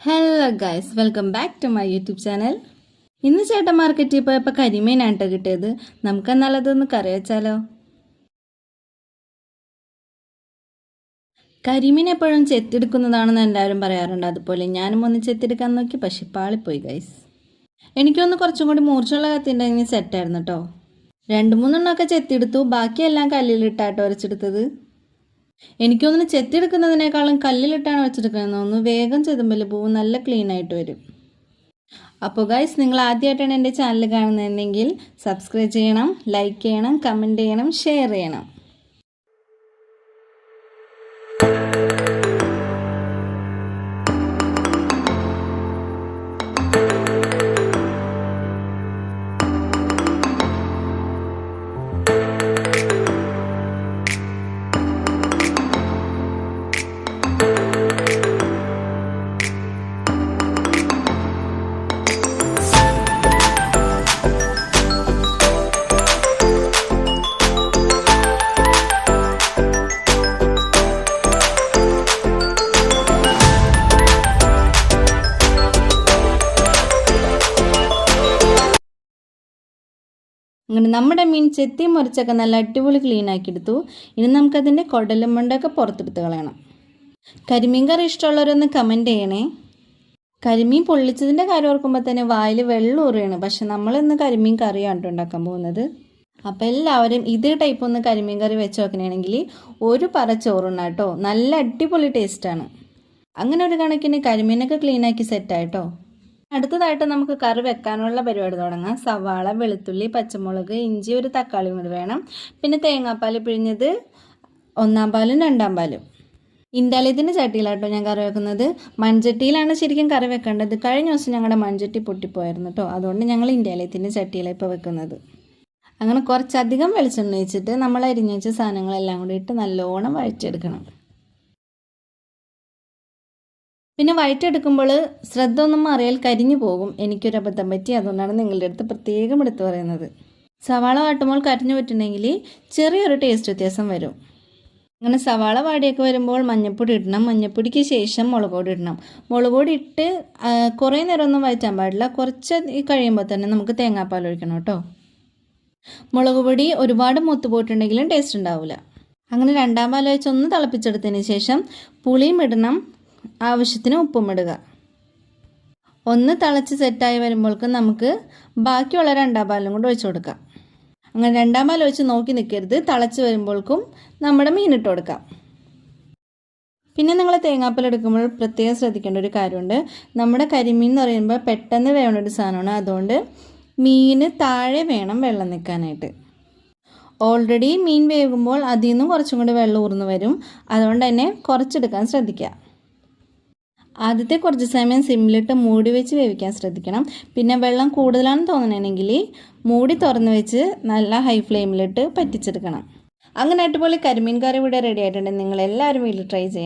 Hello guys, welcome back to my YouTube channel. ഇന്ന് ചേട്ടൻ മാർക്കറ്റിൽ പോയപ്പോൾ കരിമീനാണ് കേട്ടോ കിട്ടിയത്. നമുക്ക് നല്ലതൊന്ന് കറി വെച്ചാലോ. കരിമീൻ എപ്പോഴും ചെത്തിയെടുക്കുന്നതാണെന്ന് എല്ലാവരും പറയാറുണ്ട്. അതുപോലെ ഞാനും ഒന്ന് ചെത്തിയെടുക്കാൻ നോക്കി, പക്ഷെ പാളിപ്പോയി ഗൈസ്. എനിക്കൊന്ന് കുറച്ചും കൂടി മൂർച്ചയുള്ള കത്തിണ്ടെങ്കിൽ സെറ്റായിരുന്നു കേട്ടോ. 2-3 ചെത്തിയെടുത്തു, ബാക്കിയെല്ലാം കല്ലിലിട്ടാട്ടോ ഉരച്ചെടുത്തത്. എനിക്കൊന്ന് ചെത്തിയെടുക്കുന്നതിനേക്കാളും കല്ലിലിട്ടാണ് വെച്ചെടുക്കുന്നത്. ഒന്ന് വേഗം ചെതുമ്പൽ പോവും, നല്ല ക്ലീൻ ആയിട്ട് വരും. അപ്പോൾ ഗൈസ്, നിങ്ങൾ ആദ്യമായിട്ടാണ് എൻ്റെ ചാനൽ കാണുന്നതെങ്കിൽ സബ്സ്ക്രൈബ് ചെയ്യണം, ലൈക്ക് ചെയ്യണം, കമൻറ്റ് ചെയ്യണം, ഷെയർ ചെയ്യണം. അങ്ങനെ നമ്മുടെ മീൻ ചെത്തി മുറിച്ചൊക്കെ നല്ല അടിപൊളി ക്ലീൻ ആക്കി എടുത്തു. ഇനി നമുക്കതിൻ്റെ കുടലും മണ്ടൊക്കെ പുറത്തെടുത്ത് കളയണം. കരിമീൻ കറി ഇഷ്ടമുള്ളവരൊന്ന് കമൻറ്റ് ചെയ്യണേ. കരിമീൻ പൊള്ളിച്ചതിൻ്റെ കാര്യം ഓർക്കുമ്പോൾ തന്നെ വായിൽ വെള്ളം ഊറുകയാണ്. പക്ഷെ നമ്മളിന്ന് കരിമീൻ കറിയാണ് ഉണ്ടാക്കാൻ പോകുന്നത്. അപ്പോൾ എല്ലാവരും ഇതേ ടൈപ്പ് ഒന്ന് കരിമീൻ കറി വെച്ച് നോക്കണമെങ്കിൽ ഒരു പറ ചോറുണ്ടാട്ടോ, നല്ല അടിപൊളി ടേസ്റ്റാണ്. അങ്ങനെ ഒരു കണക്കിന് കരിമീനൊക്കെ ക്ലീനാക്കി സെറ്റായിട്ടോ. അടുത്തതായിട്ട് നമുക്ക് കറി വെക്കാനുള്ള പരിപാടി തുടങ്ങാം. സവാള, വെളുത്തുള്ളി, പച്ചമുളക്, ഇഞ്ചി, ഒരു തക്കാളിയും കൂടി വേണം. പിന്നെ തേങ്ങാപ്പാൽ പിഴിഞ്ഞത് 1-ാം പാലും 2-ാം പാലും. ഇന്റാലിയത്തിൻ്റെ ചട്ടിയിലാട്ടോ ഞാൻ കറി വെക്കുന്നത്. മൺചട്ടിയിലാണ് ശരിക്കും കറി വെക്കേണ്ടത്. കഴിഞ്ഞ ദിവസം ഞങ്ങളുടെ മൺചട്ടി പൊട്ടിപ്പോയായിരുന്നു കേട്ടോ. അതുകൊണ്ട് ഞങ്ങൾ ഇന്റാലിയത്തിൻ്റെ ചട്ടിയിലാണ് ഇപ്പോൾ വെക്കുന്നത്. അങ്ങനെ കുറച്ചധികം വെളിച്ചെണ്ണ ഒഴിച്ചിട്ട് നമ്മൾ അരിഞ്ഞു വെച്ച സാധനങ്ങളെല്ലാം കൂടി ഇട്ട് നല്ലോണം വഴറ്റിയെടുക്കണം. പിന്നെ വഴറ്റിയെടുക്കുമ്പോൾ ശ്രദ്ധ ഒന്നും മാറിയാൽ കരിഞ്ഞു പോകും. എനിക്കൊരു അബദ്ധം പറ്റി, അതുകൊണ്ടാണ് നിങ്ങളുടെ അടുത്ത് പ്രത്യേകം എടുത്തു പറയുന്നത്. സവാള വാട്ടുമ്പോൾ കരിഞ്ഞു പറ്റുന്നെങ്കിൽ ചെറിയൊരു ടേസ്റ്റ് വ്യത്യാസം വരും. അങ്ങനെ സവാള വാടിയൊക്കെ വരുമ്പോൾ മഞ്ഞൾപ്പൊടി ഇടണം. മഞ്ഞൾപ്പൊടിക്ക് ശേഷം മുളക് പൊടി ഇടണം. മുളക് പൊടി ഇട്ട് കുറേ നേരമൊന്നും വഴറ്റാൻ പാടില്ല. കുറച്ച് കഴിയുമ്പോൾ തന്നെ നമുക്ക് തേങ്ങാപ്പാൽ ഒഴിക്കണം കേട്ടോ. മുളക് പൊടി ഒരുപാട് മൂത്ത് പോയിട്ടുണ്ടെങ്കിലും ടേസ്റ്റ് ഉണ്ടാവില്ല. അങ്ങനെ 2-ാം പാൽ വെച്ച് ഒന്ന് തിളപ്പിച്ചെടുത്തതിന് ശേഷം പുളിയും ഇടണം, ആവശ്യത്തിന് ഉപ്പും ഇടുക. ഒന്ന് തിളച്ച് സെറ്റായി വരുമ്പോഴേക്കും നമുക്ക് ബാക്കിയുള്ള 2-ാം പാലും കൂടെ ഒഴിച്ചു കൊടുക്കാം. അങ്ങനെ 2-ാം പാൽ ഒഴിച്ച് നോക്കി നിൽക്കരുത്. തിളച്ച് വരുമ്പോഴേക്കും നമ്മുടെ മീനിട്ട് കൊടുക്കാം. പിന്നെ നിങ്ങൾ തേങ്ങാപ്പാൽ എടുക്കുമ്പോൾ പ്രത്യേകം ശ്രദ്ധിക്കേണ്ട ഒരു കാര്യമുണ്ട്. നമ്മുടെ കരിമീൻ എന്ന് പറയുമ്പോൾ പെട്ടെന്ന് വേണ്ട ഒരു സാധനമാണ്. അതുകൊണ്ട് മീന് താഴെ വേണം വെള്ളം നിൽക്കാനായിട്ട്. ഓൾറെഡി മീൻ വേകുമ്പോൾ അതിൽ നിന്നും കുറച്ചും കൂടി വെള്ളം ഊർന്നു വരും. അതുകൊണ്ട് തന്നെ കുറച്ചെടുക്കാൻ ശ്രദ്ധിക്കുക. ആദ്യത്തെ കുറച്ച് സമയം സിമ്മിലിട്ട് മൂടി വെച്ച് വേവിക്കാൻ ശ്രദ്ധിക്കണം. പിന്നെ വെള്ളം കൂടുതലാണെന്ന് തോന്നണമെങ്കിൽ മൂടി തുറന്ന് വെച്ച് നല്ല ഹൈ ഫ്ലെയിമിലിട്ട് പറ്റിച്ചെടുക്കണം. അങ്ങനെ അടിപൊളി കരിമീൻ കറി ഇവിടെ റെഡി ആയിട്ടുണ്ട്. നിങ്ങൾ എല്ലാവരും വീട്ടിൽ ട്രൈ ചെയ്യണം.